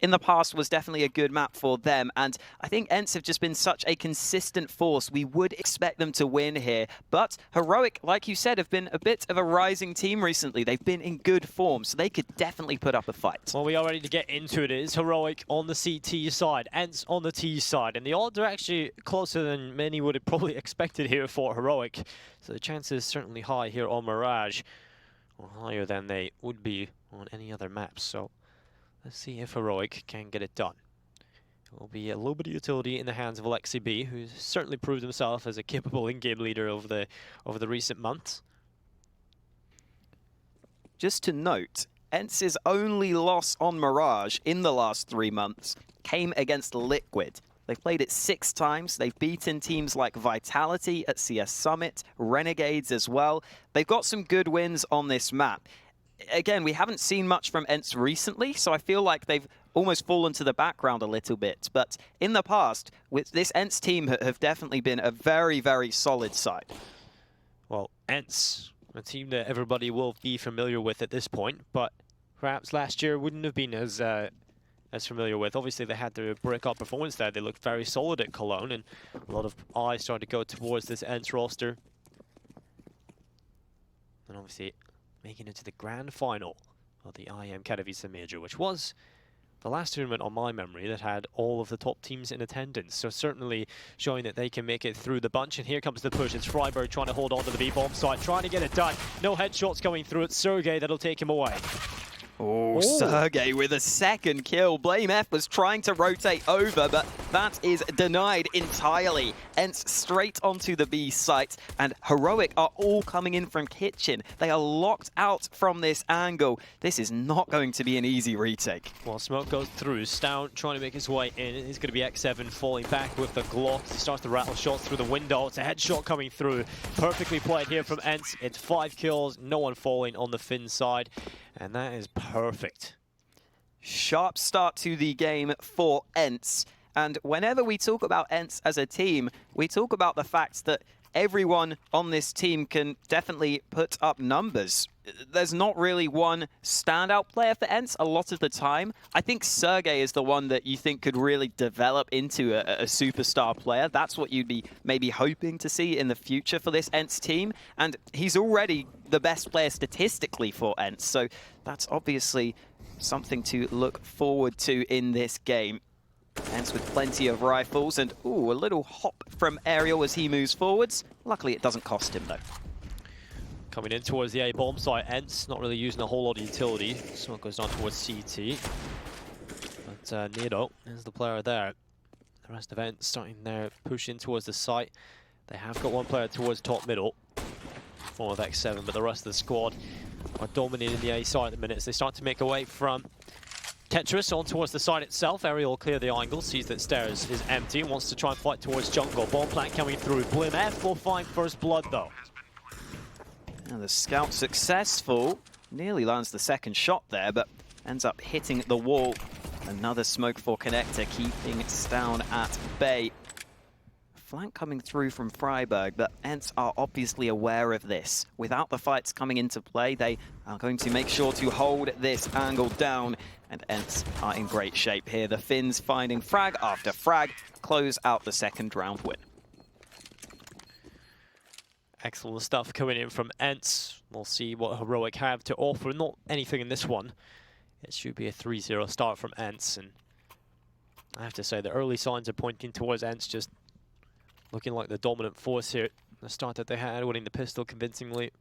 in the past was definitely a good map for them, and I think ENCE have just been such a consistent force. We would expect them to win here, but Heroic, like you said, have been a bit of a rising team recently. They've been in good form, so they could definitely put up a fight. Well, we are ready to get into it. It is Heroic on the CT side, ENCE on the T side, and the odds are actually closer than many would have probably expected here for Heroic. So the chances certainly high here on Mirage, or higher than they would be on any other maps. So let's see if Heroic can get it done. It will be a little bit of utility in the hands of Alexi B, who's certainly proved himself as a capable in-game leader over the recent months. Just to note, ENCE's only loss on Mirage in the last 3 months came against Liquid. They've played it 6 times. They've beaten teams like Vitality at CS Summit, Renegades as well. They've got some good wins on this map. Again, we haven't seen much from ENCE recently, so I feel like they've almost fallen to the background a little bit. But in the past, with this ENCE team have definitely been a very, very solid side. Well, ENCE, a team that everybody will be familiar with at this point, but perhaps last year wouldn't have been as familiar with. Obviously, they had their breakout performance there. They looked very solid at Cologne, and a lot of eyes started to go towards this ENCE roster. And obviously, making it to the grand final of the IEM Katowice Major, which was the last tournament on my memory that had all of the top teams in attendance. So certainly showing that they can make it through the bunch. And here comes the push. It's Freiburg trying to hold on to the B-bomb site, trying to get it done. No headshots coming through. It's Sergey that'll take him away. Oh, Sergey with a second kill. BlameF was trying to rotate over, but that is denied entirely. ENCE straight onto the B site, and Heroic are all coming in from kitchen. They are locked out from this angle. This is not going to be an easy retake. Well, smoke goes through. Stout trying to make his way in. It's going to be X7 falling back with the Glock. He starts to rattle shots through the window. It's a headshot coming through. Perfectly played here from ENCE. It's 5 kills, no one falling on the Finn side. And that is perfect. Sharp start to the game for ENCE. And whenever we talk about ENCE as a team, we talk about the fact that everyone on this team can definitely put up numbers. There's not really one standout player for ENCE a lot of the time. I think Sergey is the one that you think could really develop into a superstar player. That's what you'd be maybe hoping to see in the future for this ENCE team. And he's already the best player statistically for ENCE. So that's obviously something to look forward to in this game. ENCE with plenty of rifles and, ooh, a little hop from Aerial as he moves forwards. Luckily, it doesn't cost him, though. Coming in towards the A-bomb site, ENCE not really using a whole lot of utility. Smoke goes down towards CT. But Nido is the player there. The rest of ENCE starting their push in towards the site. They have got one player towards top middle, form of X7, but the rest of the squad are dominating the A side at the minute as they start to make away from Tetris on towards the side itself. Aerial will clear the angle, sees that stairs is empty, and wants to try and fight towards jungle. Bomb plant coming through. BlameF will find first blood though. And the scout successful. Nearly lands the second shot there, but ends up hitting the wall. Another smoke for Connector, keeping Stown at bay. Flank coming through from Freiburg, but ENCE are obviously aware of this. Without the fights coming into play, they are going to make sure to hold this angle down, and ENCE are in great shape here. The Finns finding frag after frag, close out the second round win. Excellent stuff coming in from ENCE. We'll see what Heroic have to offer. Not anything in this one. It should be a 3-0 start from ENCE, and I have to say the early signs are pointing towards ENCE just looking like the dominant force here. The start that they had, winning the pistol convincingly.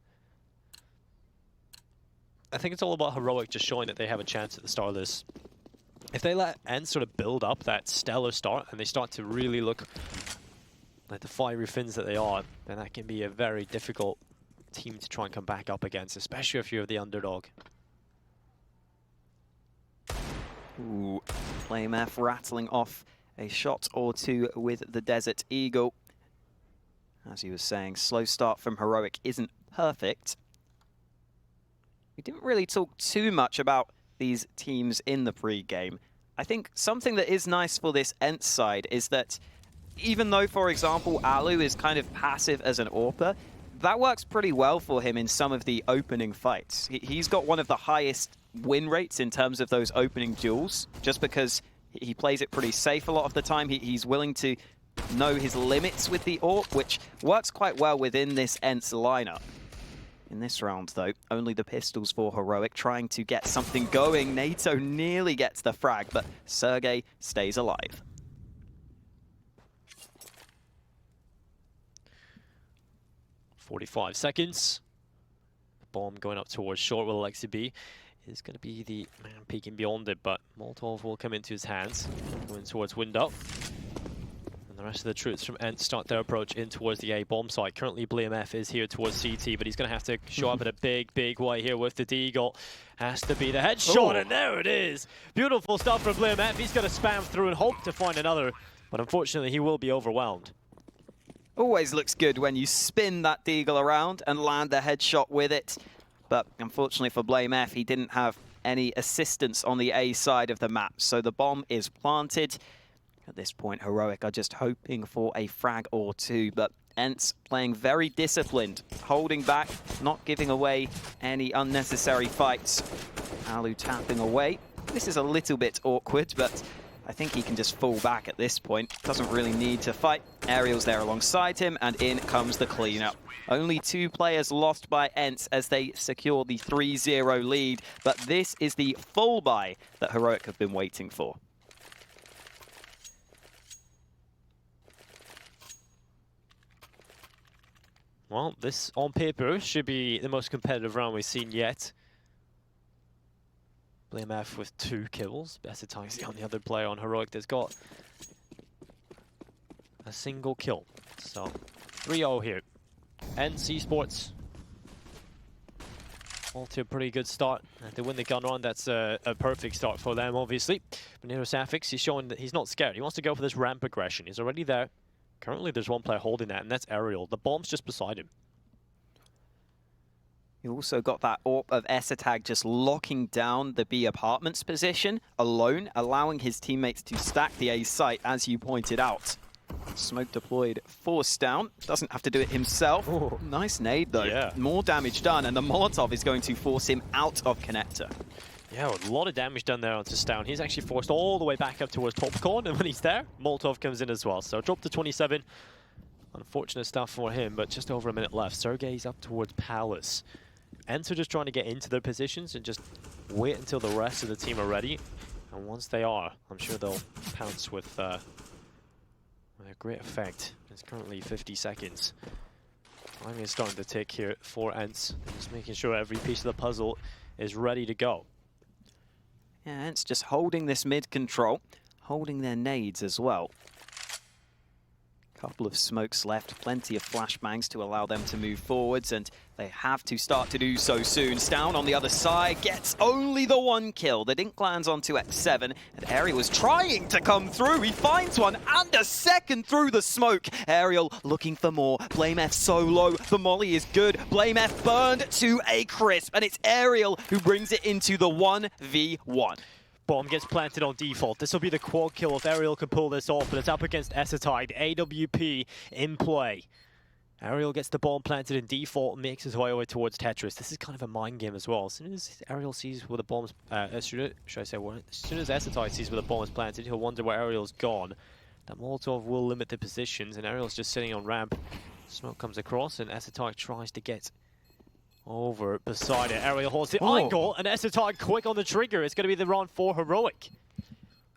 I think it's all about Heroic just showing that they have a chance at the start of this. If they let ENCE sort of build up that stellar start and they start to really look like the fiery Finns that they are, then that can be a very difficult team to try and come back up against, especially if you're the underdog. Ooh, BlameF rattling off a shot or two with the Desert Eagle. As he was saying, slow start from Heroic isn't perfect. We didn't really talk too much about these teams in the pre-game. I think something that is nice for this ENCE side is that even though, for example, Alu is kind of passive as an AWPer, that works pretty well for him in some of the opening fights. He's got one of the highest win rates in terms of those opening duels, just because he plays it pretty safe a lot of the time. He's willing to know his limits with the AWP, which works quite well within this ENCE lineup. In this round, though, only the pistols for Heroic, trying to get something going. NATO nearly gets the frag, but Sergey stays alive. "45 seconds. Bomb going up towards short with Alexi B. Is going to be the man peeking beyond it, but Molotov will come into his hands, going towards window. And the rest of the troops from ENCE start their approach in towards the A bomb site. Currently, BlameF is here towards CT, but he's going to have to show up in a big way here with the Deagle. Has to be the headshot, and there it is. Beautiful stuff from BlameF. He's going to spam through and hope to find another, but unfortunately, he will be overwhelmed. Always looks good when you spin that Deagle around and land the headshot with it. But unfortunately for BlameF, he didn't have any assistance on the A side of the map, so the bomb is planted. At this point, Heroic are just hoping for a frag or two, but ENCE playing very disciplined, holding back, not giving away any unnecessary fights. Alu tapping away. This is a little bit awkward, but I think he can just fall back at this point. Doesn't really need to fight. Aerial's there alongside him, and in comes the cleanup. Only 2 players lost by ENCE as they secure the 3-0 lead, but this is the full buy that Heroic have been waiting for. Well, this on paper should be the most competitive round we've seen yet. BlameF with 2 kills. Beseti's the only other player on Heroic that's got a single kill. So 3-0 here. ENCE Esports all to a pretty good start. If they win the gun round, that's a perfect start for them, obviously. But Nero Safix, he's showing that he's not scared. He wants to go for this ramp aggression. He's already there. Currently, there's one player holding that, and that's Aerial. The bomb's just beside him. You also got that AWP of Esatag just locking down the B apartments position alone, allowing his teammates to stack the A site, as you pointed out. Smoke deployed, forced down. Doesn't have to do it himself. Ooh. Nice nade, though. Yeah. More damage done, and the Molotov is going to force him out of connector. Yeah, a lot of damage done there onto Stown. He's actually forced all the way back up towards Popcorn, and when he's there, Molotov comes in as well. So drop to 27. Unfortunate stuff for him, but just over a minute left. Sergey's up towards Palace. ENCE are just trying to get into their positions and just wait until the rest of the team are ready. And once they are, I'm sure they'll pounce with a great effect. It's currently 50 seconds. Time is starting to tick here for ENCE. Just making sure every piece of the puzzle is ready to go. Yeah, ENCE just holding this mid control, holding their nades as well. Couple of smokes left, plenty of flashbangs to allow them to move forwards, and they have to start to do so soon. Stown on the other side gets only the 1 kill. The dink lands onto X7, and Ariel was trying to come through. He finds one, and a second through the smoke. Ariel looking for more. BlameF so low. The molly is good. BlameF burned to a crisp, and it's Ariel who brings it into the 1v1. Bomb gets planted on default. This will be the quad kill if Aerial can pull this off, but it's up against Esatide. AWP in play. Aerial gets the bomb planted in default and makes his way over towards Tetris. This is kind of a mind game as well. As soon as Aerial sees where the bomb's... as soon as Esatide sees where the bomb is planted, he'll wonder where Aerial's gone. That Molotov will limit the positions, and Aerial's just sitting on ramp. Smoke comes across, and Esatide tries to get over beside it. Aerial holds the angle, and Esatide quick on the trigger. It's going to be the round for Heroic.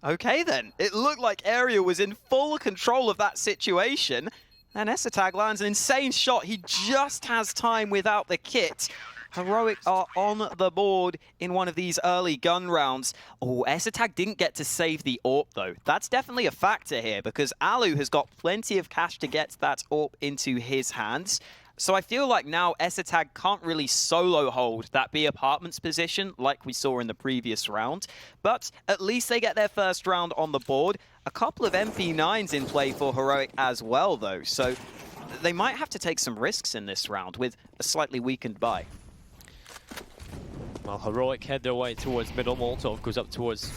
Okay then, it looked like Ariel was in full control of that situation. And Esatag lands an insane shot. He just has time without the kit. Heroic are on the board in one of these early gun rounds. Oh, Esatag didn't get to save the AWP though. That's definitely a factor here because Alu has got plenty of cash to get that AWP into his hands. So I feel like now Esatag can't really solo hold that B apartments position like we saw in the previous round. But at least they get their first round on the board. A couple of MP9s in play for Heroic as well, though. So they might have to take some risks in this round with a slightly weakened buy. Well, Heroic head their way towards middle. Molotov goes up towards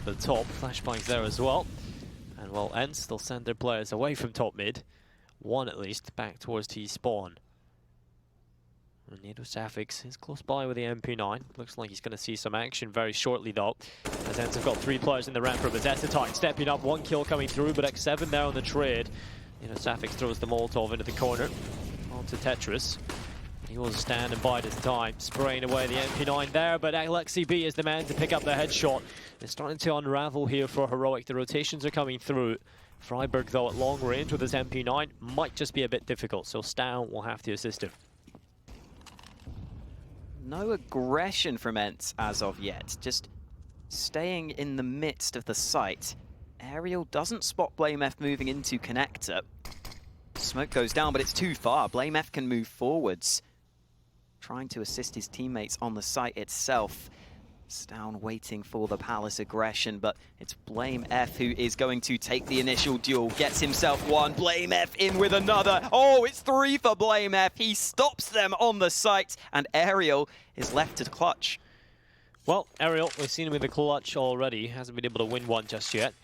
the top. Flashbangs there as well. And well, ENCE, they'll send their players away from top mid. One at least, back towards T-spawn. Nado Safix is close by with the MP9. Looks like he's going to see some action very shortly, though. As ENCE have got 3 players in the ramp for Bezetatite, stepping up, 1 kill coming through, but X7 there on the trade. Nado Safix throws the Molotov into the corner, onto Tetris. He will stand and bide his time, spraying away the MP9 there, but Alexi B is the man to pick up the headshot. It's starting to unravel here for Heroic. The rotations are coming through. Freiburg, though, at long range with his MP9 might just be a bit difficult, so Stow will have to assist him. No aggression from ENCE as of yet, just staying in the midst of the site. Aerial doesn't spot BlameF moving into connector. Smoke goes down, but it's too far. BlameF can move forwards, trying to assist his teammates on the site itself. Stown waiting for the Palace aggression, but it's BlameF who is going to take the initial duel. Gets himself 1, BlameF in with another. Oh, it's 3 for BlameF. He stops them on the site, and Aerial is left to clutch. Well, Aerial, we've seen him with the clutch already. Hasn't been able to win one just yet.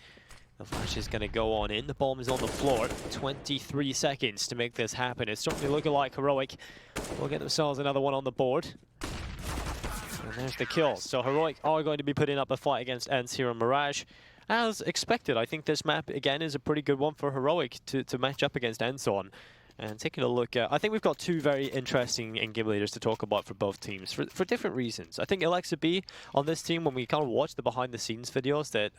The flash is going to go on in. The bomb is on the floor. 23 seconds to make this happen. It's certainly looking like Heroic will get themselves another one on the board. And there's the kill. So Heroic are going to be putting up a fight against ENCE here on Mirage. As expected, I think this map, again, is a pretty good one for Heroic to match up against ENCE on. And taking a look at, I think we've got 2 very interesting in-game leaders to talk about for both teams for different reasons. I think Alexa B on this team, when we kind of watch the behind-the-scenes videos that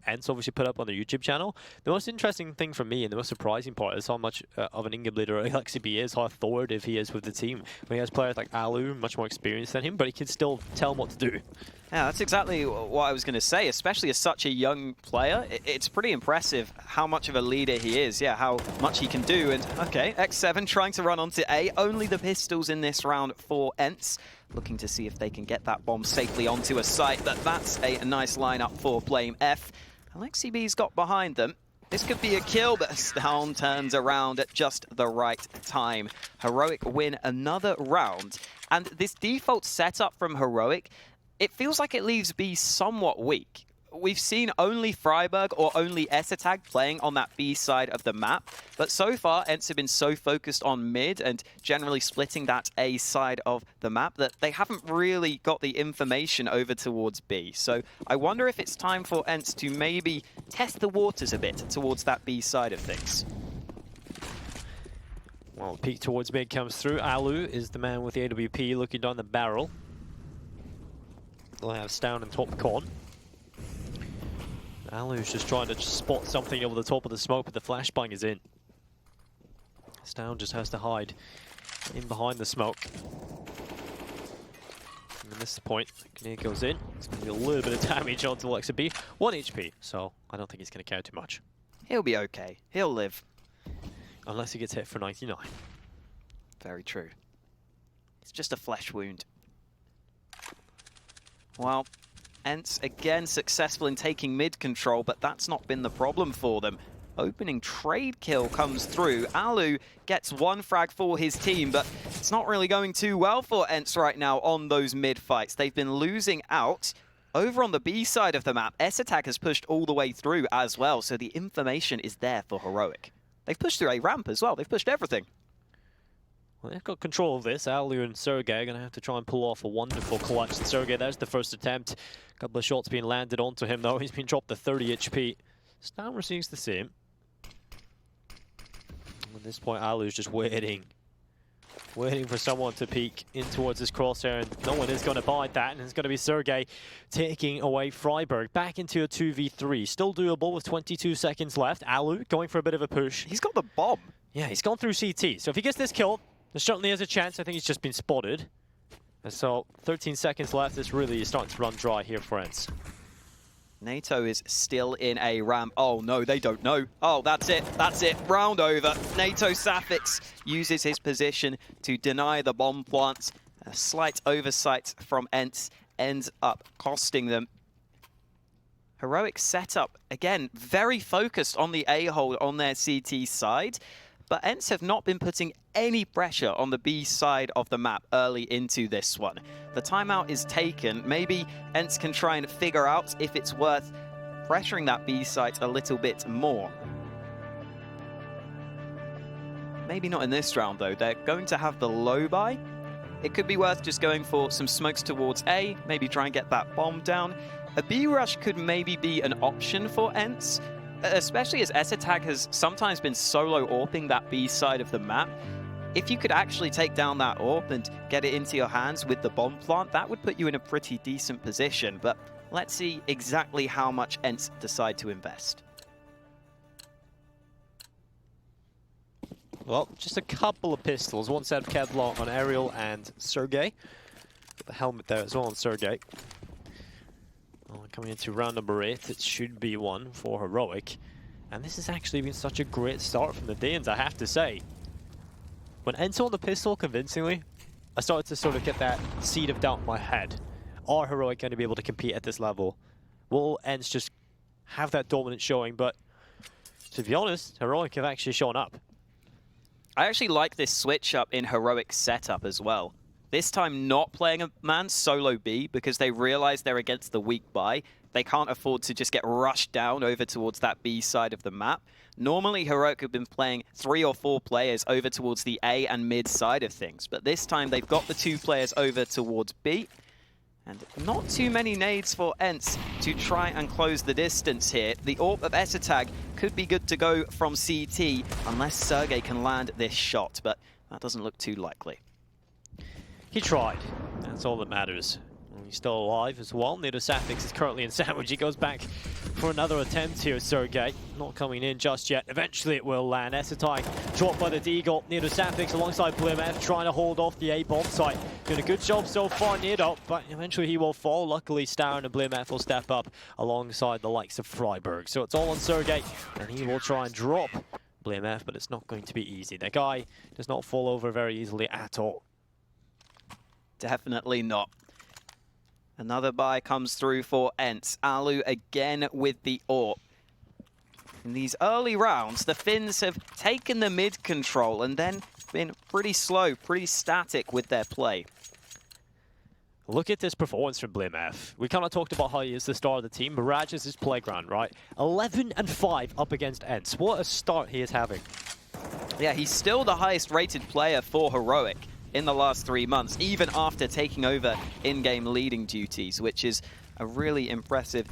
ENCE obviously put up on their YouTube channel, the most interesting thing for me and the most surprising part is how much of an in-game leader Alexa B is, how authoritative he is with the team. When he has players like Alu, much more experienced than him, but he can still tell him what to do. Yeah, that's exactly what I was going to say, especially as such a young player. It's pretty impressive how much of a leader he is, yeah, how much he can do. And okay, X7 trying to run onto A, only the pistols in this round for ENCE, looking to see if they can get that bomb safely onto a site, but that's a nice lineup for BlameF. Alexi B's got behind them. This could be a kill, but Stown turns around at just the right time. Heroic win another round, and this default setup from Heroic, it feels like it leaves B somewhat weak. We've seen only Freiburg or only ESL playing on that B side of the map, but so far ENCE have been so focused on mid and generally splitting that A side of the map that they haven't really got the information over towards B. So I wonder if it's time for ENCE to maybe test the waters a bit towards that B side of things. Well, peek towards mid comes through. Alu is the man with the AWP looking down the barrel. They'll have Stown and top con. Alu's just trying to spot something over the top of the smoke, but the flashbang is in. Stown just has to hide in behind the smoke. And this is the point. Grenade goes in. It's going to be a little bit of damage onto Alexa B. 1 HP, so I don't think he's going to care too much. He'll be okay. He'll live. Unless he gets hit for 99. Very true. It's just a flesh wound. Well, ENCE again successful in taking mid control, but that's not been the problem for them. Opening trade kill comes through. Alu gets 1 frag for his team, but it's not really going too well for ENCE right now on those mid fights. They've been losing out. Over on the B side of the map, ESL has pushed all the way through as well, so the information is there for Heroic. They've pushed through a ramp as well. They've pushed everything. Well, they've got control of this. Alu and Sergey are going to have to try and pull off a wonderful clutch. And Sergey, there's the first attempt. A couple of shots being landed onto him, though. He's been dropped to 30 HP. Stown receives the same. At this point, Alu's just waiting. Waiting for someone to peek in towards his crosshair, and no one is going to bide that, and it's going to be Sergey taking away Freiburg. Back into a 2v3. Still doable with 22 seconds left. Alu going for a bit of a push. He's got the bomb. Yeah, he's gone through CT. So if he gets this kill, there certainly is a chance. I think he's just been spotted. And so 13 seconds left. This really is starting to run dry here for ENCE. NATO is still in a ramp. Oh no, they don't know. Oh, that's it. That's it. Round over. NATO Safix uses his position to deny the bomb plant. A slight oversight from ENCE ends up costing them. Heroic setup, again, very focused on the A-hold on their CT side. But ENCE have not been putting any pressure on the B side of the map early into this one. The timeout is taken. Maybe ENCE can try and figure out if it's worth pressuring that B site a little bit more. Maybe not in this round, though. They're going to have the low buy. it could be worth just going for some smokes towards A, maybe try and get that bomb down. A B rush could maybe be an option for ENCE, especially as ESL has sometimes been solo AWPing that B side of the map. If you could actually take down that AWP and get it into your hands with the bomb plant, that would put you in a pretty decent position. But let's see exactly how much ENCE decide to invest. Well, just a couple of pistols. One set of Kevlar on Ariel and Sergey. Got the helmet there as well on Sergey. Oh, coming into round number 8, it should be one for Heroic. And this has actually been such a great start from the Danes, I have to say. When ENCE on the pistol convincingly, I started to sort of get that seed of doubt in my head. Are Heroic going to be able to compete at this level? Will ENCE just have that dominant showing? But to be honest, Heroic have actually shown up. I actually like this switch up in Heroic's setup as well. This time not playing a man solo B because they realize they're against the weak buy. They can't afford to just get rushed down over towards that B side of the map. Normally Heroic have been playing 3 or 4 players over towards the A and mid side of things, but this time they've got the 2 players over towards B. And not too many nades for ENCE to try and close the distance here. The AWP of ESL could be good to go from CT unless Sergey can land this shot, but that doesn't look too likely. He tried. That's all that matters. He's still alive as well. Nidosafix is currently in sandwich. He goes back for another attempt here, Sergey. Not coming in just yet. Eventually it will land. ESL dropped by the Deagle. Nidosafix alongside BlimF trying to hold off the A bomb site. Doing a good job so far, Nido, but eventually he will fall. Luckily, Starren and BlimF will step up alongside the likes of Freiburg. So it's all on Sergey, and he will try and drop BlimF, but it's not going to be easy. That guy does not fall over very easily at all. Definitely not. Another buy comes through for ENCE. Alu again with the AWP. In these early rounds, the Finns have taken the mid control and then been pretty slow, pretty static with their play. Look at this performance from BlimF. We kind of talked about how he is the star of the team. Mirage is his playground, right? 11-5 up against ENCE. What a start he is having. Yeah, he's still the highest rated player for Heroic in the last 3 months, even after taking over in-game leading duties, which is a really impressive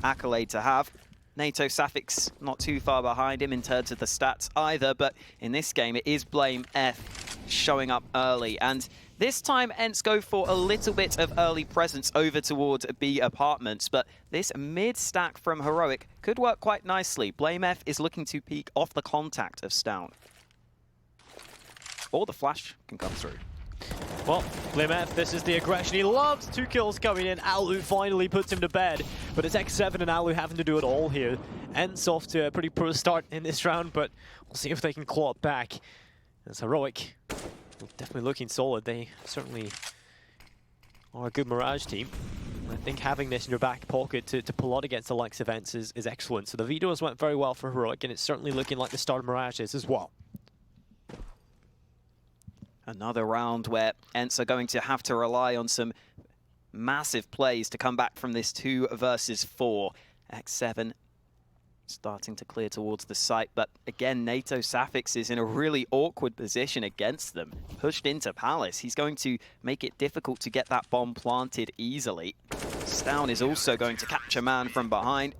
accolade to have. Nidosafix not too far behind him in terms of the stats either, but in this game it is BlimF showing up early. And this time ENCE go for a little bit of early presence over towards B apartments, but this mid-stack from Heroic could work quite nicely. BlimF is looking to peek off the contact of Stown. Or the flash can come through. Well, BlimF, this is the aggression he loves. 2 kills coming in. Alu finally puts him to bed. But it's X7 and Alu having to do it all here. ENCE off to a pretty poor start in this round, but we'll see if they can claw it back. As Heroic, definitely looking solid. They certainly are a good Mirage team. I think having this in your back pocket to pull out against the likes of ENCE is excellent. So the vetoes went very well for Heroic, and it's certainly looking like the start of Mirage is as well. Another round where ENCE are going to have to rely on some massive plays to come back from this 2 versus 4. X7 starting to clear towards the site, but again, Nidosafix is in a really awkward position against them. Pushed into Palace, he's going to make it difficult to get that bomb planted easily. Stown is also going to catch a man from behind,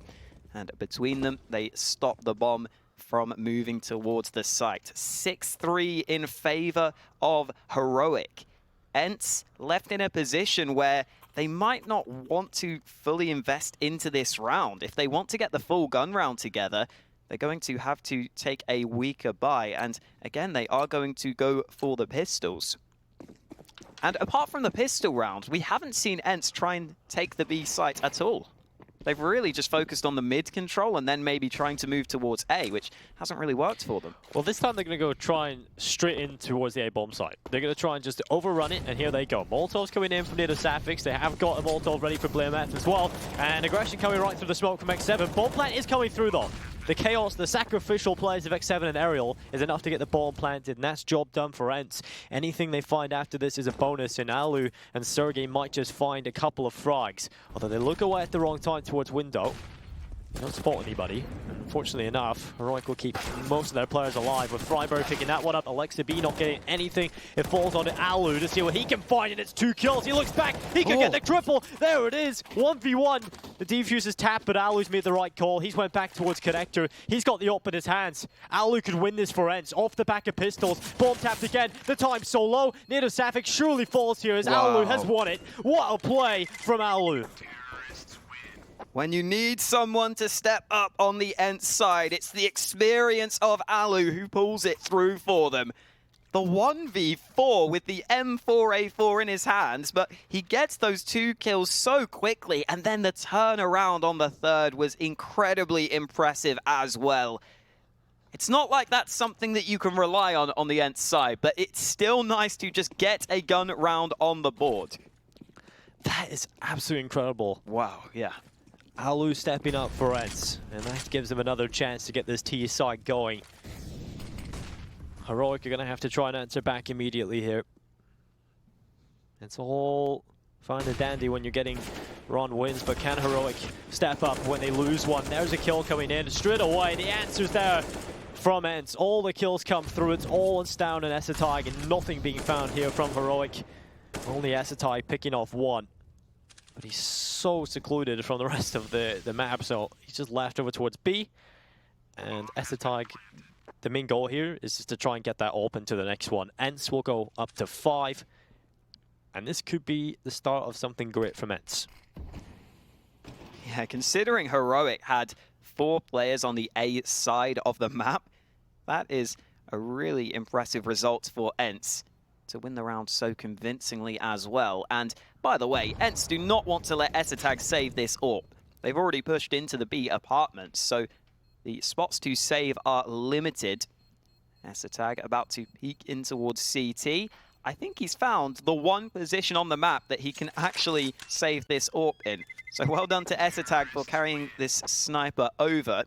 and between them, they stop the bomb from moving towards the site. 6-3 in favor of Heroic. ENCE left in a position where they might not want to fully invest into this round. If they want to get the full gun round together, they're going to have to take a weaker buy. And again, they are going to go for the pistols. And apart from the pistol round, we haven't seen ENCE try and take the B site at all. They've really just focused on the mid control and then maybe trying to move towards A, which hasn't really worked for them. Well, this time they're going to go try and straight in towards the A bomb site. They're going to try and just overrun it, and here they go. Molotov's coming in from Nidosafix. They have got a Molotov ready for BlimF as well. And aggression coming right through the smoke from X7. Bomb plant is coming through though. The chaos, the sacrificial plays of X7 and Ariel is enough to get the bomb planted, and that's job done for ENCE. Anything they find after this is a bonus, and Alu and Sergey might just find a couple of frags. Although they look away at the wrong time towards window. They don't spot anybody. Fortunately enough, Heroic will keep most of their players alive, with Freiburg picking that one up. Alexa B not getting anything. It falls onto Alu to see what he can find, and it's 2 kills. He looks back, he can get the triple. There it is, 1v1. The defuse is tapped, but Alu's made the right call. He's went back towards Connector. He's got the op in his hands. Alu could win this for ENCE. Off the back of pistols. Bomb tapped again. The time's so low. Nato Safik surely falls here as Alu has won it. What a play from Alu. When you need someone to step up on the ENCE side, it's the experience of Alu who pulls it through for them. The 1v4 with the M4A4 in his hands, but he gets those 2 kills so quickly, and then the turnaround on the third was incredibly impressive as well. It's not like that's something that you can rely on the ENCE side, but it's still nice to just get a gun round on the board. That is absolutely incredible. Wow, yeah. Alu stepping up for ENCE, and that gives him another chance to get this T side going. Heroic are going to have to try and answer back immediately here. It's all fine and dandy when you're getting run wins, but can Heroic step up when they lose one? There's a kill coming in straight away. The answer's there from ENCE. All the kills come through. It's all down in Essetag, and nothing being found here from Heroic. Only Essetag picking off one. But he's so secluded from the rest of the map, so he's just left over towards B. And Essetag, the main goal here is just to try and get that open to the next one. ENCE will go up to 5. And this could be the start of something great from ENCE. Yeah, considering Heroic had 4 players on the A side of the map, that is a really impressive result for ENCE to win the round so convincingly as well. And by the way, ENCE do not want to let Essetag save this AWP. They've already pushed into the B apartments, so the spots to save are limited. Essetag about to peek in towards CT. I think he's found the one position on the map that he can actually save this AWP in. So well done to Essetag for carrying this sniper over.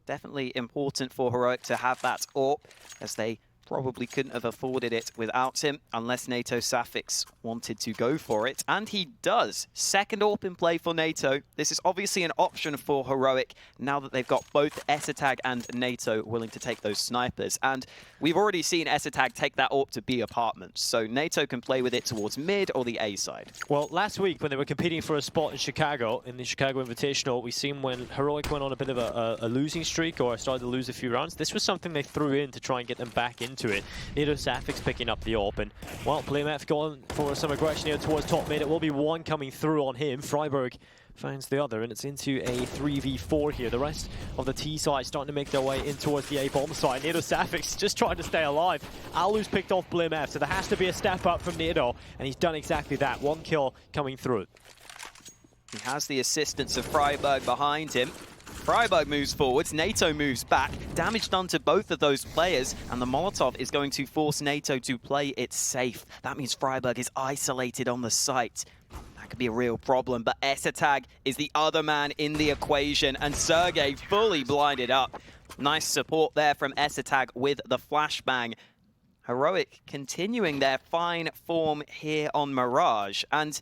Definitely important for Heroic to have that AWP, as they probably couldn't have afforded it without him, unless NATO Safix wanted to go for it. And he does. Second AWP in play for NATO. This is obviously an option for Heroic now that they've got both Essetag and NATO willing to take those snipers. And we've already seen Essetag take that AWP to B apartments, so NATO can play with it towards mid or the A side. Well, last week when they were competing for a spot in Chicago, in the Chicago Invitational, we seen when Heroic went on a bit of a losing streak or started to lose a few rounds, this was something they threw in to try and get them back into it. NATO Safix picking up the AWP, and well, Playmef going for some aggression here towards top mid. It will be one coming through on him. Freiburg finds the other, and it's into a 3v4 here. The rest of the T side starting to make their way in towards the A bomb side. NATO Safix just trying to stay alive. Alu's picked off Playmef, so there has to be a step up from NATO, and he's done exactly that. 1 kill coming through. He has the assistance of Freiburg behind him. Freiburg moves forwards, NATO moves back. Damage done to both of those players, and the Molotov is going to force NATO to play it safe. That means Freiburg is isolated on the site. That could be a real problem, but Essetag is the other man in the equation, and Sergey fully blinded up. Nice support there from Essetag with the flashbang. Heroic continuing their fine form here on Mirage, and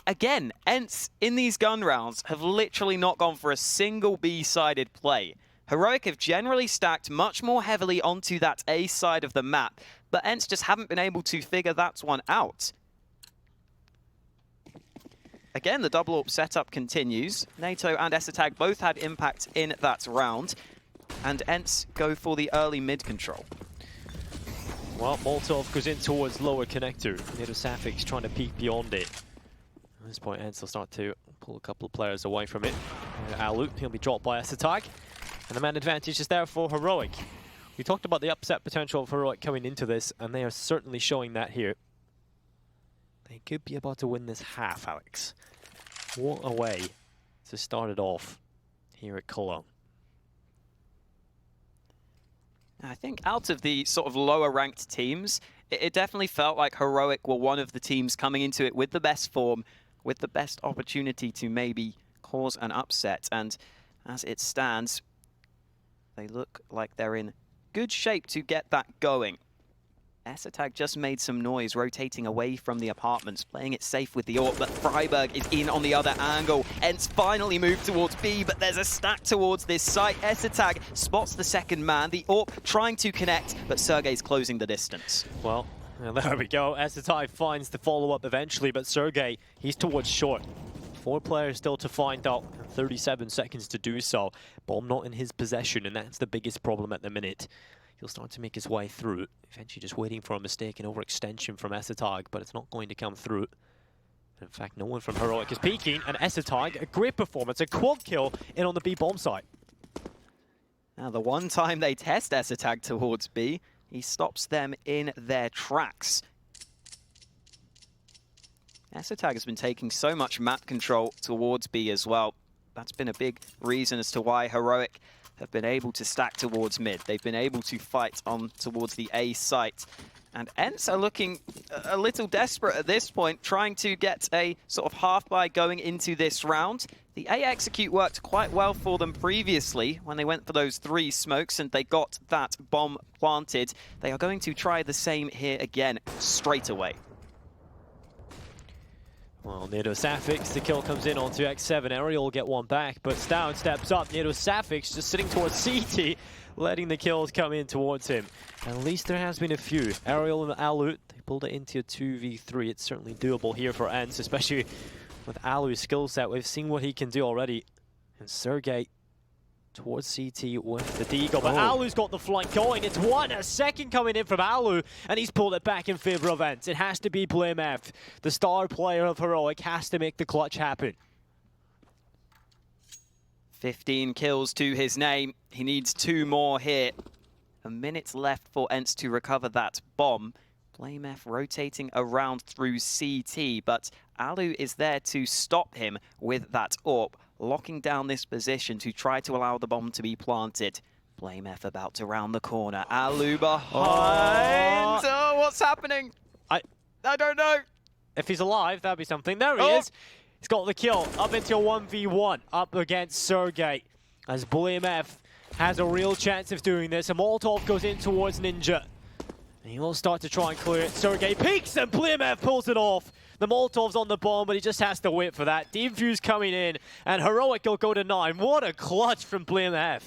again, ENCE in these gun rounds have literally not gone for a single B-sided play. Heroic have generally stacked much more heavily onto that A side of the map, but ENCE just haven't been able to figure that one out. Again, the double AWP setup continues. NATO and Essetag both had impact in that round, and ENCE go for the early mid control. Well, Molotov goes in towards lower connector. NATO Safix trying to peek beyond it. At this point, ENCE will start to pull a couple of players away from it. Alu, he'll be dropped by Essetag. And the man advantage is there for Heroic. We talked about the upset potential of Heroic coming into this, and they are certainly showing that here. They could be about to win this half, Alex. What a way to start it off here at Cologne. I think out of the sort of lower ranked teams, it definitely felt like Heroic were one of the teams coming into it with the best form, with the best opportunity to maybe cause an upset. And as it stands, they look like they're in good shape to get that going. ESL just made some noise, rotating away from the apartments, playing it safe with the AWP, but Freiburg is in on the other angle. ENCE finally moved towards B, but there's a stack towards this site. ESL spots the second man, the AWP trying to connect, but Sergej's closing the distance. Well, and there we go. ESL finds the follow-up eventually, but Sergej, he's towards short. 4 players still to find out, 37 seconds to do so. Bomb not in his possession, and that's the biggest problem at the minute. He'll start to make his way through, eventually just waiting for a mistake and overextension from ESL, but it's not going to come through. In fact, no one from Heroic is peeking, and ESL, a great performance, a quad kill in on the B bomb site. Now, the one time they test ESL towards B, he stops them in their tracks. ESL has been taking so much map control towards B as well. That's been a big reason as to why Heroic have been able to stack towards mid. They've been able to fight on towards the A site. And ENCE are looking a little desperate at this point, trying to get a sort of half-buy going into this round. The A execute worked quite well for them previously when they went for those 3 smokes and they got that bomb planted. They are going to try the same here again straight away. Well, Nado Safix, the kill comes in onto X7. Ariel will get one back, but Stown steps up. Nado Safix just sitting towards CT, letting the kills come in towards him. At least there has been a few. Ariel and Alu, they pulled it into a 2v3. It's certainly doable here for ENCE, especially with Alu's skill set. We've seen what he can do already. And Sergej towards CT with the Deagle, but Alu's got the flank going. It's a second coming in from Alu, and he's pulled it back in favor of ENCE. It has to be BlameF. The star player of Heroic has to make the clutch happen. 15 kills to his name. He needs 2 more here. A minute left for ENCE to recover that bomb. BlameF rotating around through CT, but Alu is there to stop him with that AWP, locking down this position to try to allow the bomb to be planted. BlameF about to round the corner. Alu behind. Oh, what's happening? I don't know. If he's alive, that'd be something. There he is. He's got the kill up into a 1v1 up against Sergej. As BlameF has a real chance of doing this. A Molotov goes in towards Ninja. And he will start to try and clear it. Sergej peeks and BlameF pulls it off. The Molotov's on the bomb, but he just has to wait for that. Defuse coming in, and Heroic will go to 9. What a clutch from BlameF.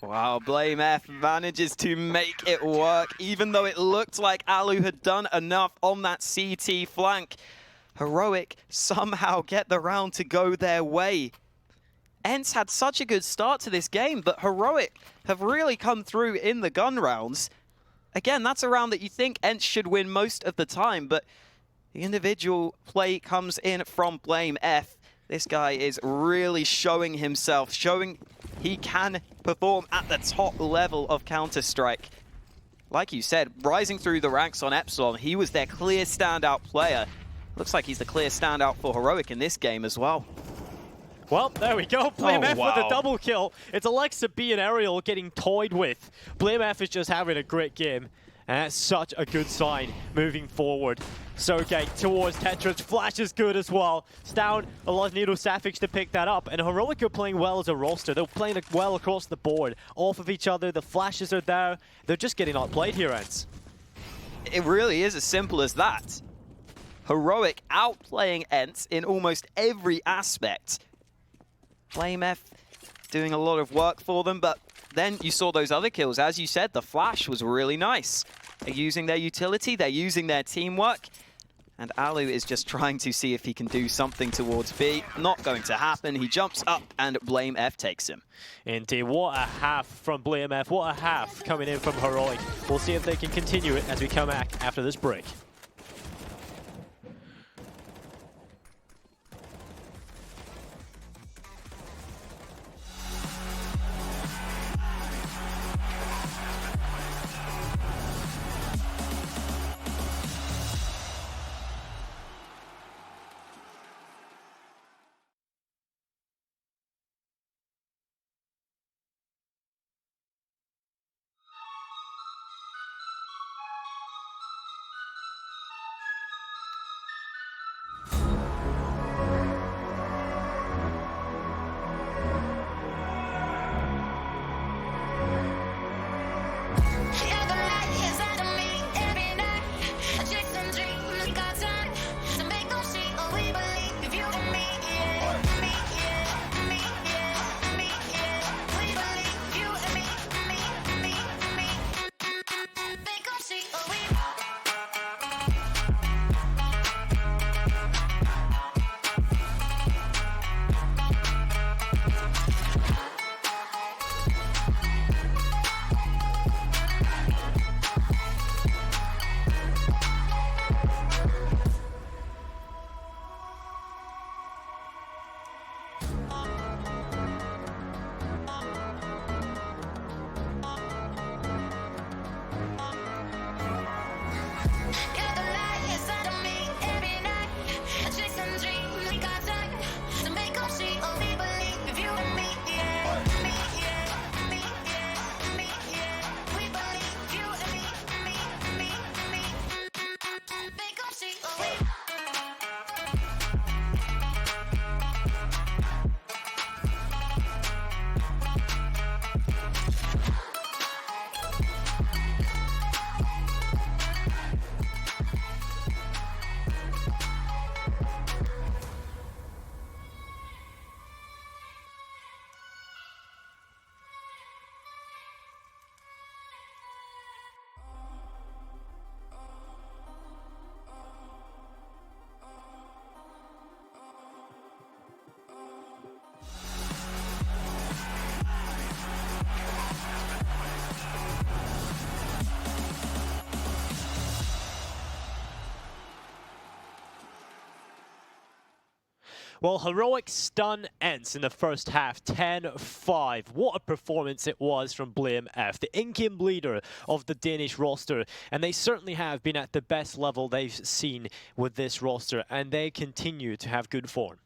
Wow, BlameF manages to make it work, even though it looked like Alu had done enough on that CT flank. Heroic somehow get the round to go their way. ENCE had such a good start to this game, but Heroic have really come through in the gun rounds. Again, that's a round that you think ENCE should win most of the time, but the individual play comes in from BlameF. This guy is really showing himself, showing he can perform at the top level of Counter-Strike. Like you said, rising through the ranks on Epsilon, he was their clear standout player. Looks like he's the clear standout for Heroic in this game as well. Well, there we go. BlameF with a double kill. It's Alexa B and Ariel getting toyed with. BlameF is just having a great game. And that's such a good sign moving forward. Sergej towards Tetris. Flash is good as well. Stown allows Nado Safix to pick that up. And Heroic are playing well as a roster. They're playing well across the board. Off of each other. The flashes are there. They're just getting outplayed here, ENCE. It really is as simple as that. Heroic outplaying ENCE in almost every aspect. BlameF doing a lot of work for them, but then you saw those other kills. As you said, the flash was really nice. They're using their utility, they're using their teamwork, and Alu is just trying to see if he can do something towards B. Not going to happen. He jumps up and BlameF takes him. Indeed, what a half from BlameF. What a half coming in from Heroic. We'll see if they can continue it as we come back after this break. Well, Heroic stun ENCE in the first half, 10-5. What a performance it was from BlameF, the in-game leader of the Danish roster. And they certainly have been at the best level they've seen with this roster, and they continue to have good form.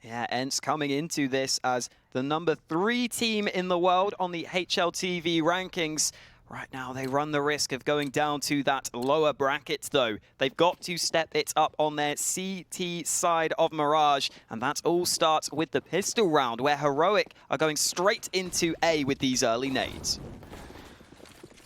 Yeah, ENCE coming into this as the number 3 team in the world on the HLTV rankings. Right now, they run the risk of going down to that lower bracket, though. They've got to step it up on their CT side of Mirage, and that all starts with the pistol round, where Heroic are going straight into A with these early nades.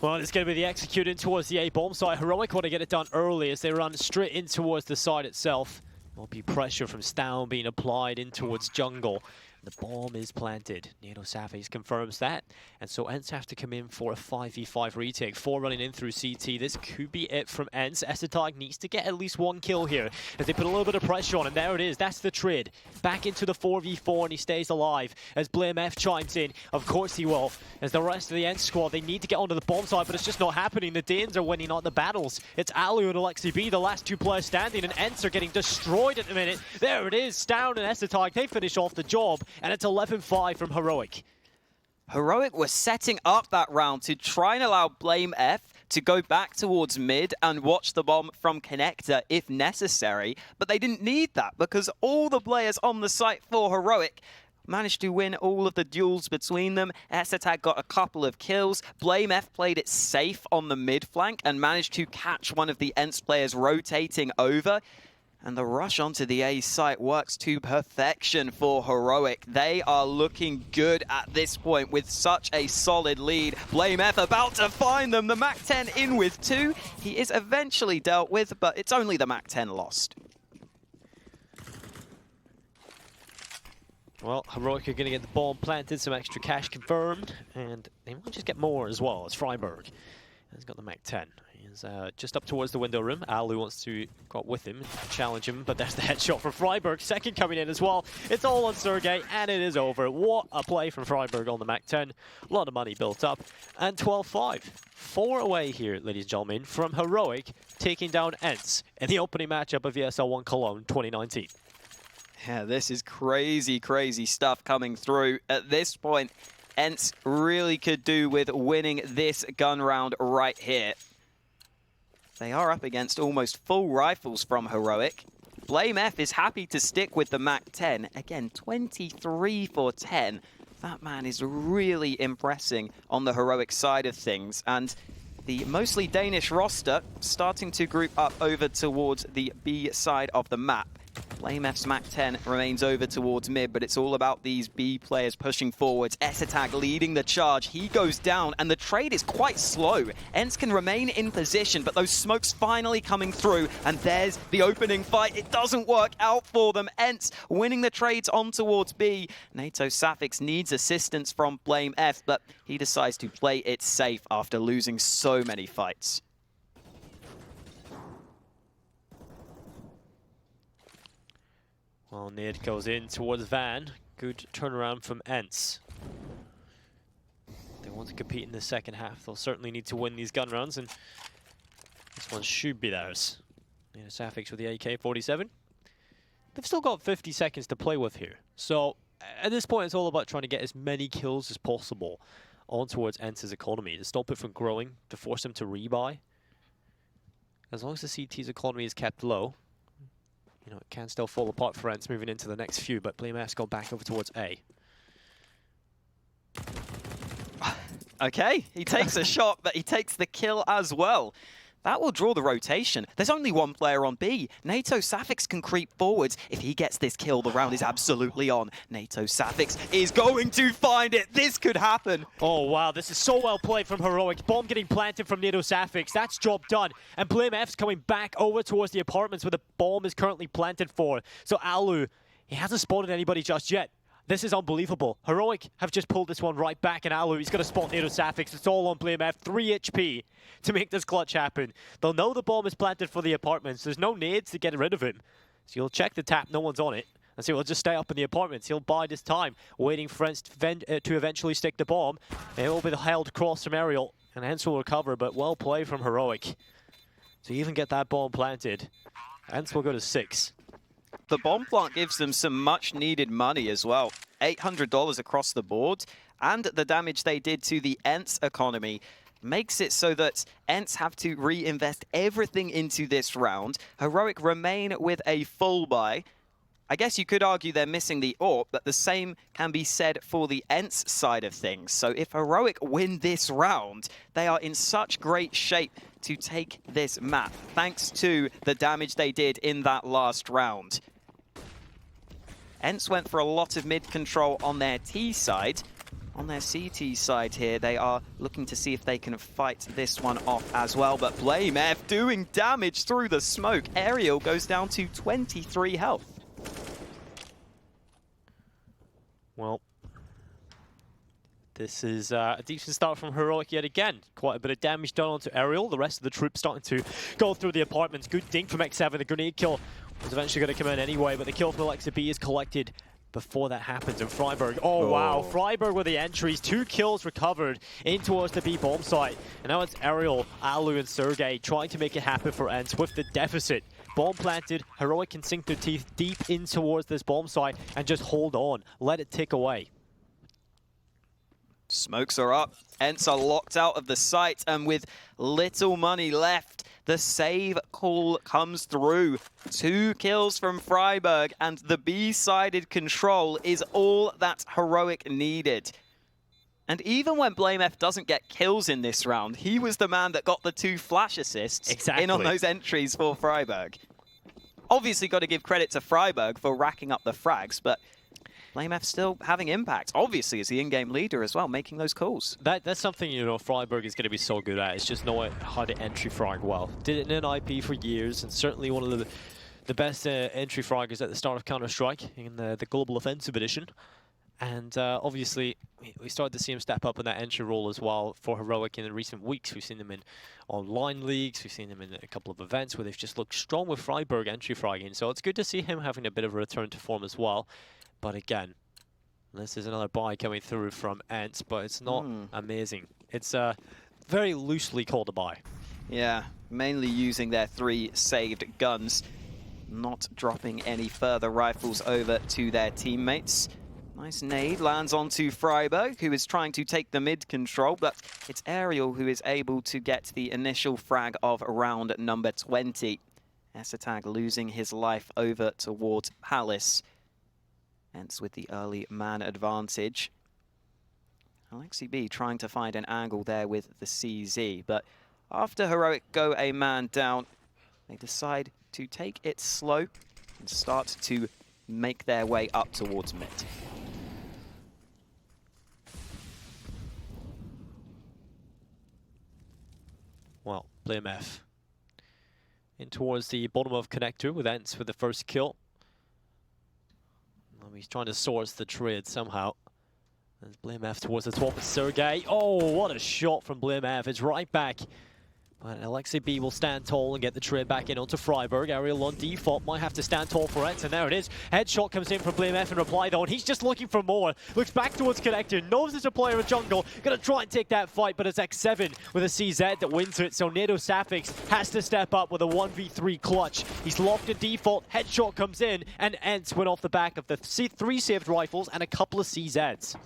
Well, it's going to be the executing towards the A bomb site. Heroic want to get it done early as they run straight in towards the site itself. Will be pressure from Stown being applied in towards jungle. The bomb is planted. Safi confirms that. And so ENCE have to come in for a 5v5 retake. 4 running in through CT. This could be it from ENCE. ESL needs to get at least 1 kill here as they put a little bit of pressure on him. There it is. That's the trade. Back into the 4v4 and he stays alive as BlameF chimes in. Of course he will. As the rest of the ENCE squad, they need to get onto the bomb side, but it's just not happening. The Danes are winning out the battles. It's Alu and Alexi B, the last 2 players standing, and ENCE are getting destroyed at the minute. There it is. Stown and ESL, they finish off the job. And it's 11-5 from Heroic. Heroic were setting up that round to try and allow BlameF to go back towards mid and watch the bomb from connector if necessary, but they didn't need that because all the players on the site for Heroic managed to win all of the duels between them. ESL got a couple of kills. BlameF played it safe on the mid flank and managed to catch one of the ENCE players rotating over. And the rush onto the A site works to perfection for Heroic. They are looking good at this point with such a solid lead. BlameF about to find them. The MAC-10 in with 2. He is eventually dealt with, but it's only the MAC-10 lost. Well, Heroic are going to get the bomb planted, some extra cash confirmed, and they might just get more as well. It's Freiburg. He's got the MAC-10. He's just up towards the window room. Alu wants to go up with him and challenge him, but there's the headshot from Freiburg. Second coming in as well. It's all on Sergey, and it is over. What a play from Freiburg on the MAC-10. A lot of money built up. And 12-5. 4 away here, ladies and gentlemen, from Heroic taking down ENCE in the opening matchup of ESL 1 Cologne 2019. Yeah, this is crazy, crazy stuff coming through. At this point, ENCE really could do with winning this gun round right here. They are up against almost full rifles from Heroic. BlameF is happy to stick with the MAC-10. Again, 23 for 10. That man is really impressing on the Heroic side of things. And the mostly Danish roster starting to group up over towards the B side of the map. BlameF's MAC-10 remains over towards mid, but it's all about these B players pushing forwards. ESL leading the charge. He goes down, and the trade is quite slow. ENCE can remain in position, but those smokes finally coming through, and there's the opening fight. It doesn't work out for them. ENCE winning the trades on towards B. NATO Safix needs assistance from BlameF, but he decides to play it safe after losing so many fights. Well, Nid goes in towards Van. Good turnaround from ENCE. They want to compete in the second half. They'll certainly need to win these gun rounds, and this one should be theirs. Safix with the AK-47. They've still got 50 seconds to play with here. So at this point, it's all about trying to get as many kills as possible on towards ENCE's economy to stop it from growing, to force them to rebuy. As long as the CT's economy is kept low, it can still fall apart for ENCE moving into the next few, but BlameF's gone back over towards A. Okay, he takes a shot, but he takes the kill as well. That will draw the rotation. There's only 1 player on B. NATO Safix can creep forwards. If he gets this kill, the round is absolutely on. NATO Safix is going to find it. This could happen. Oh, wow. This is so well played from Heroic. Bomb getting planted from NATO Safix. That's job done. And BlameF's coming back over towards the apartments where the bomb is currently planted for. So Alu, he hasn't spotted anybody just yet. This is unbelievable. Heroic have just pulled this one right back, and Alu, he's going to spot NATO Safix. It's all on BlameF. 3 HP to make this clutch happen. They'll know the bomb is planted for the apartments. There's no nades to get rid of him. So you'll check the tap, no one's on it. And so he'll just stay up in the apartments. He'll bide his time, waiting for ENCE to eventually stick the bomb. It will be the held cross from Aerial, and ENCE will recover, but well played from Heroic. To even get that bomb planted, ENCE will go to 6. the bomb plant gives them some much needed money as well. $800 across the board, and the damage they did to the ENCE economy makes it so that ENCE have to reinvest everything into this round. Heroic remain with a full buy. I guess you could argue they're missing the AWP, but the same can be said for the ENCE side of things. So if Heroic win this round, they are in such great shape to take this map, thanks to the damage they did in that last round. ENCE went for a lot of mid control on their T side. On their CT side here, they are looking to see if they can fight this one off as well. But BlameF doing damage through the smoke. Aerial goes down to 23 health. Well, this is a decent start from Heroic yet again. Quite a bit of damage done onto Aerial. The rest of the troops starting to go through the apartments. Good dink from X7. The grenade kill was eventually going to come in anyway, but the kill from Alexa B is collected before that happens. And Freiburg, oh wow, Freiburg with the entries. 2 kills recovered in towards the B bomb site. And now it's Aerial, Alu, and Sergey trying to make it happen for ENCE with the deficit. Bomb planted, Heroic can sink their teeth deep in towards this bomb site and just hold on, let it tick away. Smokes are up, ENCE are locked out of the site, and with little money left, the save call comes through. 2 kills from Freiburg, and the B-sided control is all that Heroic needed. And even when BlameF doesn't get kills in this round, he was the man that got the 2 flash assists in on those entries for Freiburg. Obviously got to give credit to Freiburg for racking up the frags, but BlameF still having impact, obviously as the in-game leader as well, making those calls. That's something, you know, Freiburg is going to be so good at. It's just knowing how to entry frag well. Did it in an IP for years, and certainly one of the best entry fraggers at the start of Counter-Strike in the Global Offensive Edition. And obviously, we started to see him step up in that entry role as well for Heroic in the recent weeks. We've seen them in online leagues, we've seen them in a couple of events where they've just looked strong with Freiburg entry fragging. So it's good to see him having a bit of a return to form as well. But again, this is another buy coming through from ENCE, but it's not amazing. It's very loosely called a buy. Yeah, mainly using their 3 saved guns, not dropping any further rifles over to their teammates. Nice nade lands onto Freiburg, who is trying to take the mid control, but it's Aerial who is able to get the initial frag of round number 20. Esatag losing his life over towards Palace. ENCE with the early man advantage. Alexi B trying to find an angle there with the CZ, but after Heroic go a man down, they decide to take it slow and start to make their way up towards mid. Well, BlameF in towards the bottom of connector with ENCE with the first kill. He's trying to source the trade somehow. There's BlameF towards the top of Sergey. Oh, what a shot from BlameF. It's right back. But Alexi B will stand tall and get the trade back in onto Freiburg. Aerial on default might have to stand tall for ENCE, and there it is. Headshot comes in from BlameF in reply though, and he's just looking for more. Looks back towards connector, knows there's a player in jungle, gonna try and take that fight, but it's X7 with a CZ that wins it, so Nado Safix has to step up with a 1v3 clutch. He's locked in default, headshot comes in, and ENCE went off the back of the 3 saved rifles and a couple of CZs.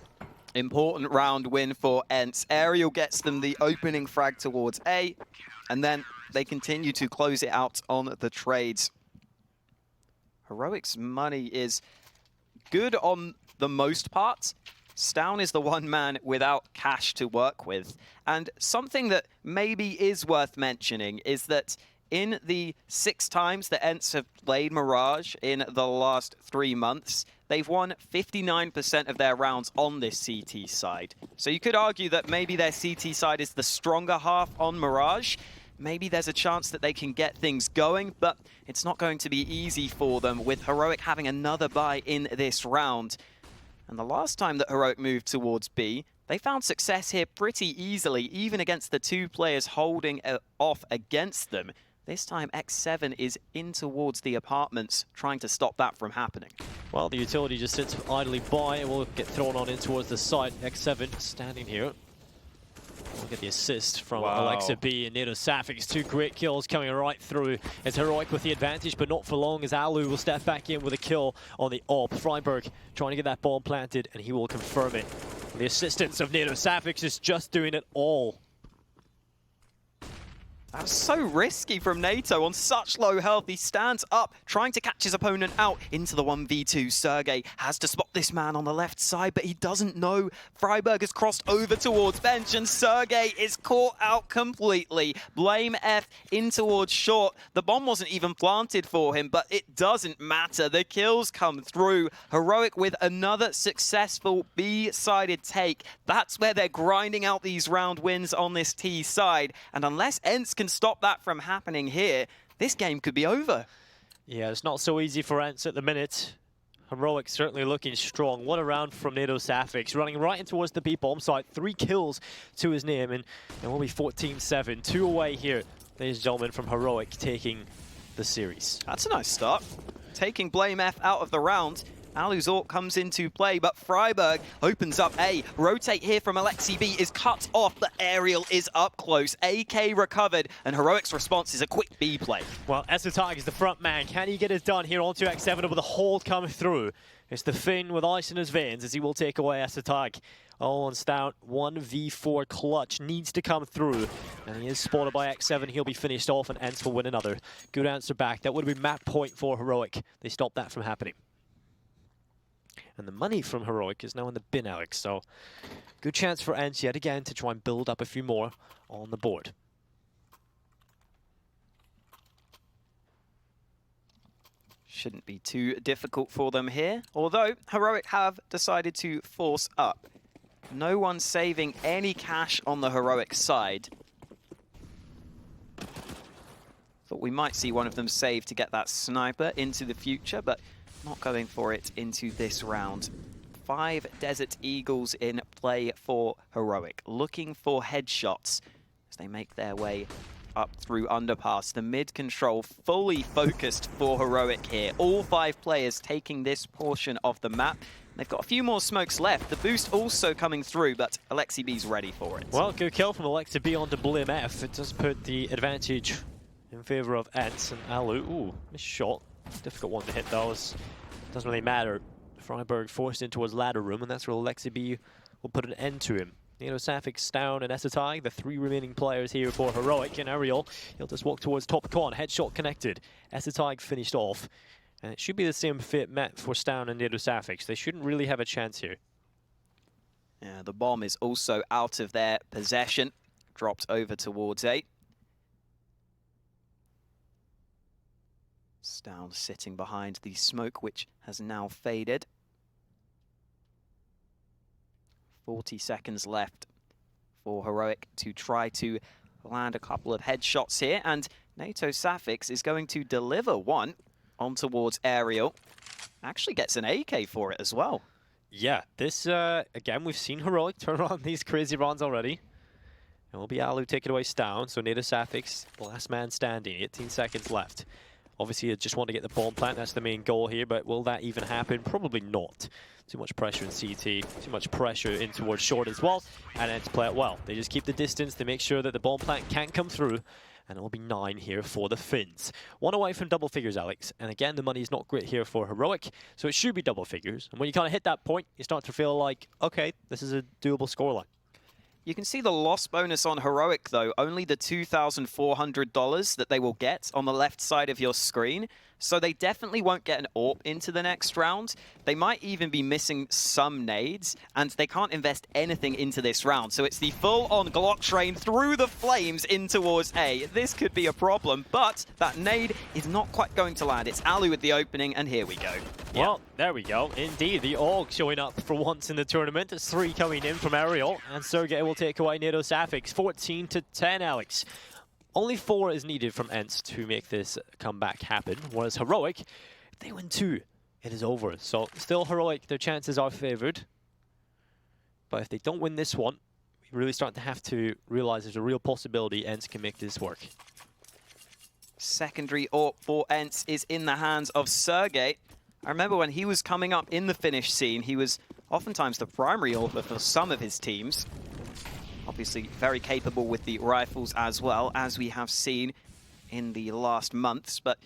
Important round win for ENCE. Aerial gets them the opening frag towards A, and then they continue to close it out on the trades. Heroic's money is good on the most part. Stown is the one man without cash to work with. And something that maybe is worth mentioning is that in the 6 times that ENCE have played Mirage in the last 3 months, they've won 59% of their rounds on this CT side. So you could argue that maybe their CT side is the stronger half on Mirage. Maybe there's a chance that they can get things going, but it's not going to be easy for them with Heroic having another buy in this round. And the last time that Heroic moved towards B, they found success here pretty easily, even against the 2 players holding off against them. This time, X7 is in towards the apartments, trying to stop that from happening. Well, the utility just sits idly by and will get thrown on in towards the site. X7 standing here. Get the assist from Wow. Alexa B and Nato Safix. 2 great kills coming right through. It's Heroic with the advantage, but not for long as Alu will step back in with a kill on the AWP. Freiburg trying to get that bomb planted, and he will confirm it. The assistance of Nato Safix is just doing it all. That was so risky from NATO on such low health. He stands up, trying to catch his opponent out into the 1v2. Sergey has to spot this man on the left side, but he doesn't know. Freiburg has crossed over towards bench, and Sergey is caught out completely. Blame F in towards short. The bomb wasn't even planted for him, but it doesn't matter. The kills come through. Heroic with another successful B-sided take. That's where they're grinding out these round wins on this T side. And unless ENCE can stop that from happening here, this game could be over. Yeah, it's not so easy for ENCE at the minute. Heroic certainly looking strong. What a round from Nato Safix, running right in towards the B bomb site. 3 kills to his name, and it will be 14-7. 2 away here, ladies and gentlemen, from Heroic taking the series. That's a nice start. Taking Blame F out of the round. Alu's AWP comes into play, but Freiburg opens up A. Rotate here from Alexi B is cut off, but Aerial is up close. AK recovered, and Heroic's response is a quick B play. Well, Esotag is the front man. Can he get it done here onto X7 with a hold coming through? It's the Finn with ice in his veins as he will take away Esotag. All on Stout, 1v4 clutch needs to come through, and he is spotted by X7. He'll be finished off, and ENCE will win another. Good answer back. That would have been map point for Heroic. They stopped that from happening. And the money from Heroic is now in the bin, Alex. So, good chance for ENCE yet again to try and build up a few more on the board. Shouldn't be too difficult for them here, although Heroic have decided to force up. No one saving any cash on the Heroic side. Thought we might see one of them save to get that sniper into the future, but not going for it into this round. 5 Desert Eagles in play for Heroic, looking for headshots as they make their way up through underpass. The mid control fully focused for Heroic here. All 5 players taking this portion of the map. They've got a few more smokes left. The boost also coming through, but Alexi B's ready for it. Well, good kill from Alexa B onto Blim F. It does put the advantage in favor of ENCE and Alu. Ooh, missed shot. Difficult one to hit those. Doesn't really matter. Freiburg forced in towards ladder room, and that's where Alexi B will put an end to him. Nato Safix, Down, and Esotag, the 3 remaining players here for Heroic. And Aerial, he'll just walk towards top con. Headshot connected. Esotag finished off. And it should be the same fit met for Down and Nato Safix. They shouldn't really have a chance here. Yeah, the bomb is also out of their possession. Dropped over towards A. Down sitting behind the smoke, which has now faded. 40 seconds left for Heroic to try to land a couple of headshots here, and Nato Safix is going to deliver one on towards Aerial. Actually gets an AK for it as well. Yeah, this, again, we've seen Heroic turn on these crazy runs already. It will be Alu taking away Down, so Nato Safix, last man standing, 18 seconds left. Obviously, you just want to get the bomb plant. That's the main goal here, but will that even happen? Probably not. Too much pressure in CT, too much pressure in towards short as well, and ENCE play it well. They just keep the distance. They make sure that the bomb plant can't come through, and it will be 9 here for the Finns. 1 away from double figures, Alex. And again, the money is not great here for Heroic, so it should be double figures. And when you kind of hit that point, you start to feel like, okay, this is a doable scoreline. You can see the loss bonus on Heroic, though, only the $2,400 that they will get on the left side of your screen. So they definitely won't get an AWP into the next round. They might even be missing some nades, and they can't invest anything into this round. So it's the full-on Glock train through the flames in towards A. This could be a problem, but that nade is not quite going to land. It's Alu with the opening, and here we go. Well, there we go. Indeed, the AUG showing up for once in the tournament. It's 3 coming in from Aerial, and Sergey will take away Nato Safix. 14-10, Alex. Only 4 is needed from ENCE to make this comeback happen, whereas Heroic, if they win 2, it is over. So still Heroic, their chances are favored. But if they don't win this one, we really start to have to realize there's a real possibility ENCE can make this work. Secondary AWP for ENCE is in the hands of Sergey. I remember when he was coming up in the Finnish scene, he was oftentimes the primary AWPer for some of his teams. I'll Obviously very capable with the rifles as well, as we have seen in the last months, but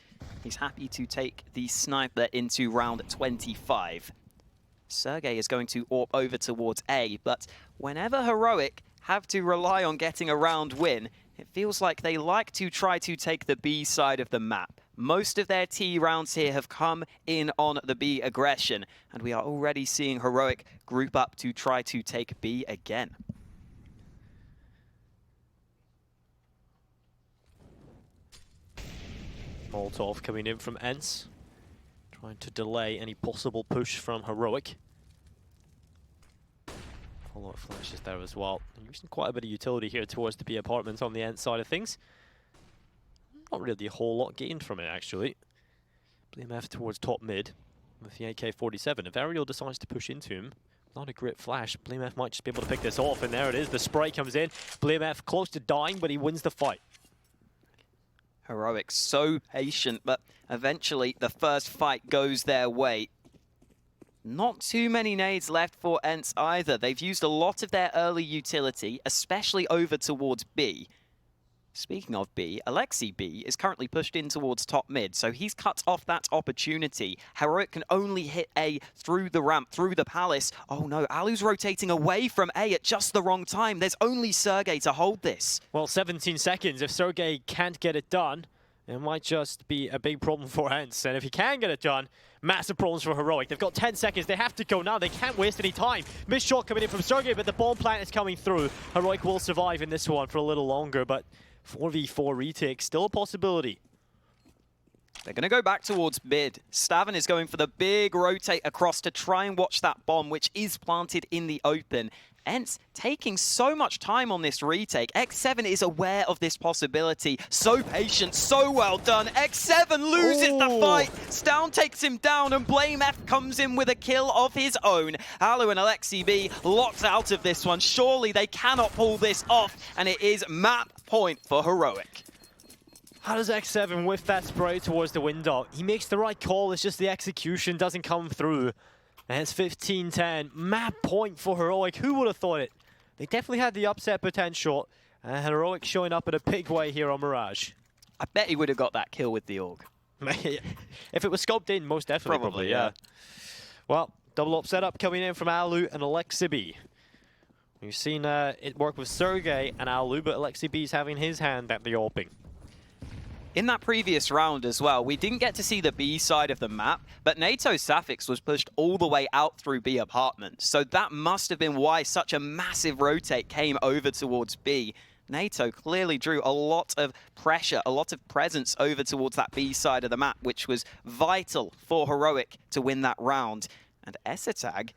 he's happy to take the sniper into round 25. Sergey is going to AWP over towards A, but whenever Heroic have to rely on getting a round win, it feels like they like to try to take the B side of the map. Most of their T rounds here have come in on the B aggression, and we are already seeing Heroic group up to try to take B again. Molotov coming in from ENCE, trying to delay any possible push from Heroic. A lot of flashes there as well. And using quite a bit of utility here towards the B apartments on the ENCE side of things. Not really a whole lot gained from it, actually. BMF towards top mid with the AK-47. If Ariel decides to push into him, not a great flash. BMF might just be able to pick this off, and there it is. The spray comes in. BMF close to dying, but he wins the fight. Heroic so patient, but eventually the first fight goes their way. Not too many nades left for ENCE either. They've used a lot of their early utility, especially over towards B. Speaking of B, Alexi B is currently pushed in towards top mid, so he's cut off that opportunity. Heroic can only hit A through the ramp, through the palace. Oh no, Alu's rotating away from A at just the wrong time. There's only Sergey to hold this. Well, 17 seconds. If Sergey can't get it done, it might just be a big problem for ENCE. And if he can get it done, massive problems for Heroic. They've got 10 seconds. They have to go now. They can't waste any time. Missed shot coming in from Sergey, but the bomb plant is coming through. Heroic will survive in this one for a little longer, but 4v4 retake, still a possibility. They're going to go back towards mid. Stavin is going for the big rotate across to try and watch that bomb, which is planted in the open. ENCE taking so much time on this retake. X7 is aware of this possibility. So patient, so well done. X7 loses the fight. Stown takes him down, and BlameF comes in with a kill of his own. Alu and Alexi B locked out of this one. Surely they cannot pull this off, and it is map point for Heroic. How does X7 whiff that spray towards the window? He makes the right call, it's just the execution doesn't come through. And it's 15-10, map point for Heroic. Who would have thought it? They definitely had the upset potential. And Heroic showing up in a big way here on Mirage. I bet he would have got that kill with the AUG. If it was scoped in, most definitely. Probably, yeah. Well, double up setup coming in from Alu and Alexi B. We've seen it work with Sergey and Alu, but Alexi B's having his hand at the AWPing. In that previous round as well, we didn't get to see the B side of the map, but NATO Safix was pushed all the way out through B apartments. So that must have been why such a massive rotate came over towards B. NATO clearly drew a lot of pressure, a lot of presence over towards that B side of the map, which was vital for Heroic to win that round. And Esatag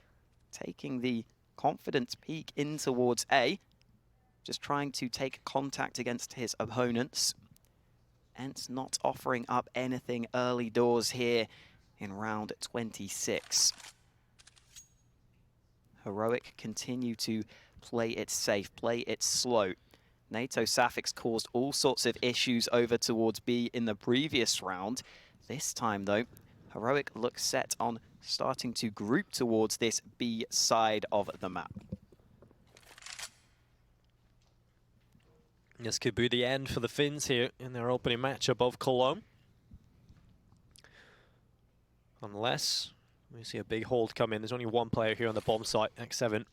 taking the confidence peek in towards A, just trying to take contact against his opponents. ENCE not offering up anything early doors here in round 26. Heroic continue to play it safe, play it slow. NATO Safix caused all sorts of issues over towards B in the previous round. This time, though, Heroic looks set on starting to group towards this B side of the map. This could be the end for the Finns here in their opening match above Cologne. Unless we see a big hold come in. There's only one player here on the bomb site, X7.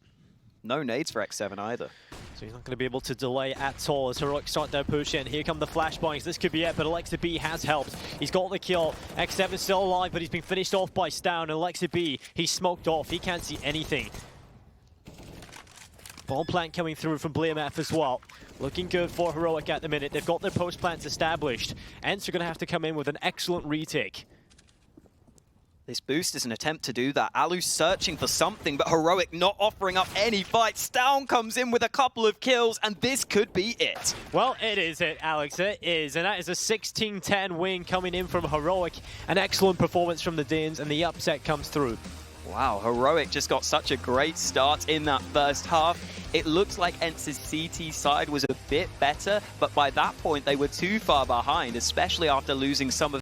No nades for X7 either. So he's not going to be able to delay at all as Heroic start their push in. Here come the flashbangs. This could be it, but Alexi B has helped. He's got the kill. X7 still alive, but he's been finished off by Stown. And Alexi B, he's smoked off. He can't see anything. Bomb plant coming through from BlameF as well. Looking good for Heroic at the minute. They've got their post plants established. ENCE are going to have to come in with an excellent retake. This boost is an attempt to do that. Alu's searching for something, but Heroic not offering up any fight. Stown comes in with a couple of kills, and this could be it. Well, it is it, Alex. It is. And that is a 16-10 win coming in from Heroic. An excellent performance from the Danes, and the upset comes through. Wow, Heroic just got such a great start in that first half. It looks like ENCE's CT side was a bit better, but by that point they were too far behind, especially after losing some of